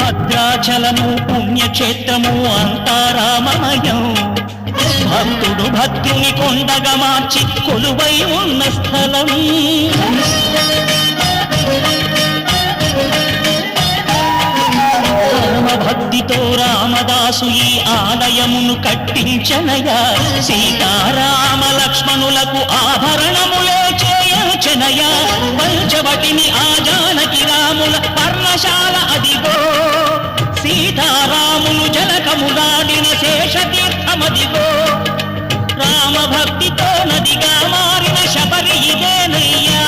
భద్రాచలము పుణ్యక్షేత్రము అంతా రామమయం. భక్తుడు భక్తుని కొండగా మార్చి కొలువై ఉన్న స్థలం. భక్తితో రామదాసు ఈ ఆలయమును కట్టించనయా. సీతారామ లక్ష్మణులకు ఆభరణములే చేయించనయా. పంచవటిని ఆ జానకి రాముల పర్ణశాల అదిగో. సీతారాములు జలకములాడిన శేషతీర్థమదిగో. రామ భక్తితో నదిగా మారిన శబరి ఇదేనయ్యా.